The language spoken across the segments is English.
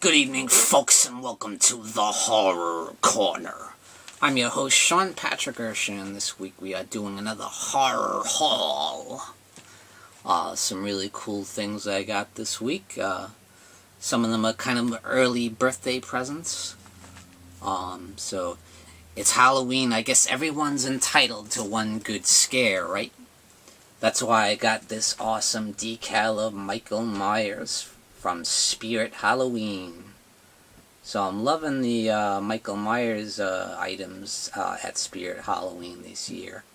Good evening, folks, and welcome to the Horror Corner. I'm your host, Sean Patrick Erschen, and this week we are doing another horror haul. Some really cool things I got this week. Some of them are kind of early birthday presents. So it's Halloween. I guess everyone's entitled to one good scare, right? That's why I got this awesome decal of Michael Myers from Spirit Halloween. So I'm loving the Michael Myers items at Spirit Halloween this year.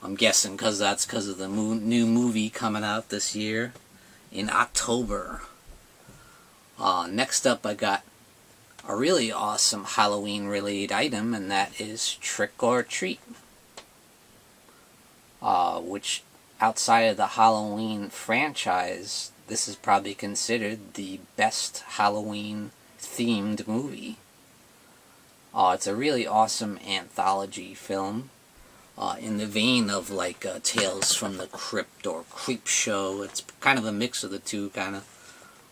I'm guessing that's because of the new movie coming out this year in October. Next up, I got a really awesome Halloween-related item, and that is Trick or Treat, which outside of the Halloween franchise, this is probably considered the best Halloween-themed movie. It's a really awesome anthology film, in the vein of like Tales from the Crypt or Creepshow. It's kind of a mix of the two, kind of,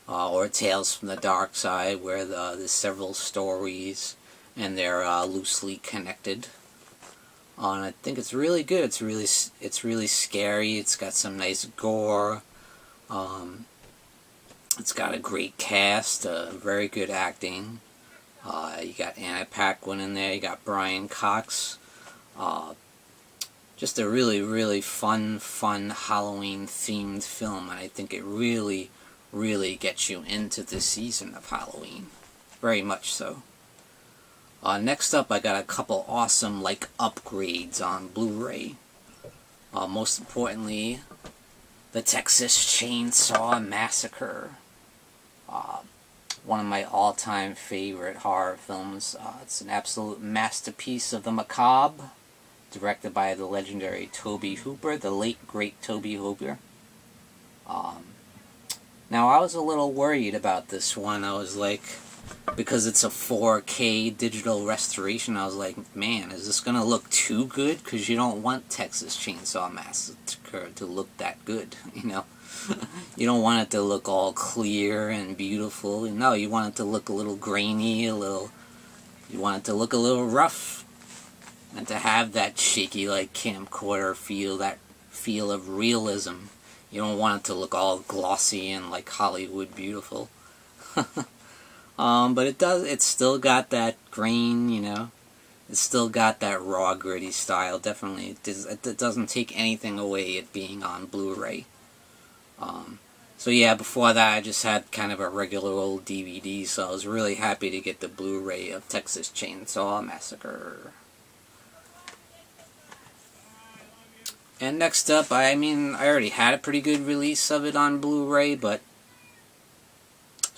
or Tales from the Dark Side, where there's several stories and they're loosely connected. And I think it's really good. It's really scary. It's got some nice gore. It's got a great cast, very good acting. You got Anna Paquin in there, you got Brian Cox. Just a really, really fun Halloween-themed film, and I think it really, really gets you into the season of Halloween. Very much so. Next up, I got a couple awesome, upgrades on Blu-ray. Most importantly, the Texas Chainsaw Massacre. One of my all-time favorite horror films. It's an absolute masterpiece of the macabre, directed by the legendary Tobe Hooper, the late great Tobe Hooper. Now, I was a little worried about this one. I was like, because it's a 4K digital restoration, I was like, man, is this going to look too good? Because you don't want Texas Chainsaw Massacre to look that good, you know? You don't want it to look all clear and beautiful. No, you want it to look a little grainy, you want it to look a little rough, and to have that shaky, camcorder feel, that feel of realism. You don't want it to look all glossy and Hollywood beautiful. But it's still got that grain, you know. It's still got that raw, gritty style, definitely. It doesn't take anything away it being on Blu-ray. So yeah, before that I just had kind of a regular old DVD, so I was really happy to get the Blu-ray of Texas Chainsaw Massacre. And next up, I already had a pretty good release of it on Blu-ray, but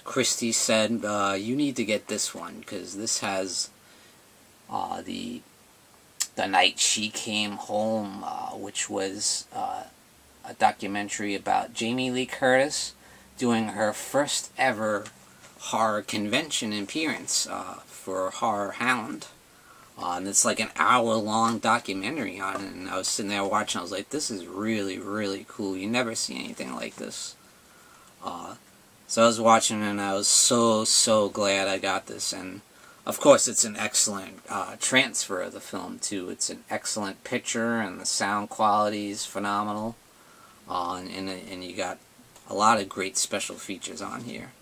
Christy said, you need to get this one, because this has the Night She Came Home, which was a documentary about Jamie Lee Curtis doing her first ever horror convention appearance for Horror Hound. And it's like an hour-long documentary on it, and I was sitting there watching, I was like, this is really, really cool. You never see anything like this. So I was watching, and I was so glad I got this. And of course, it's an excellent transfer of the film, too. It's an excellent picture, and the sound quality is phenomenal. And you got a lot of great special features on here.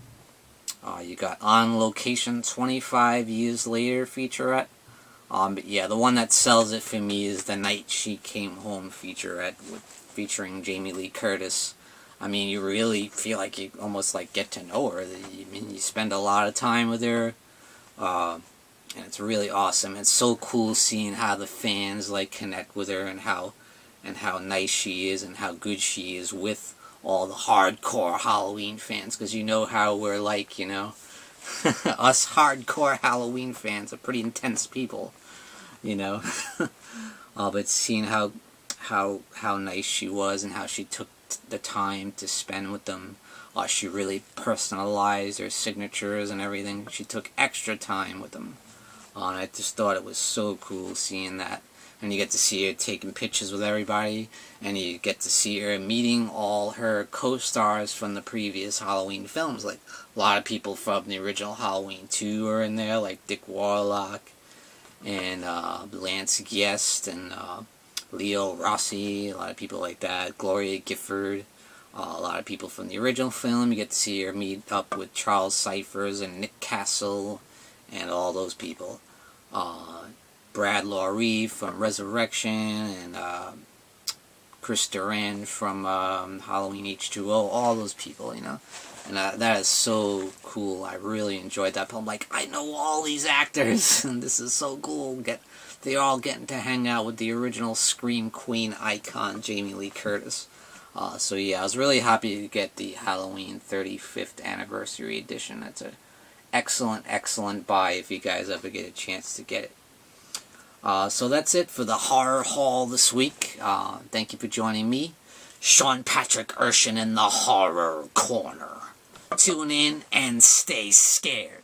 You got On Location 25 Years Later featurette. But yeah, the one that sells it for me is The Night She Came Home featurette, featuring Jamie Lee Curtis. You really feel like you almost get to know her. You spend a lot of time with her, and it's really awesome. It's so cool seeing how the fans connect with her, and how nice she is, and how good she is with all the hardcore Halloween fans, because you know how we're you know. Us hardcore Halloween fans are pretty intense people, you know. But seeing how nice she was, and how she took the time to spend with them. She really personalized their signatures and everything. She took extra time with them. And I just thought it was so cool seeing that. and you get to see her taking pictures with everybody, and you get to see her meeting all her co-stars from the previous Halloween films. Like, a lot of people from the original Halloween 2 are in there, like Dick Warlock, and Lance Guest, and Leo Rossi, a lot of people like that, Gloria Gifford, a lot of people from the original film. You get to see her meet up with Charles Cyphers and Nick Castle, and all those people. Brad Loree from Resurrection, and Chris Duran from Halloween H2O, all those people, you know. And that is so cool. I really enjoyed that film. Like, I know all these actors, and this is so cool. They're all getting to hang out with the original Scream Queen icon, Jamie Lee Curtis. So yeah, I was really happy to get the Halloween 35th Anniversary Edition. That's an excellent, excellent buy if you guys ever get a chance to get it. So that's it for the Horror Haul this week. Thank you for joining me, Sean Patrick Erschen, in the Horror Corner. Tune in and stay scared.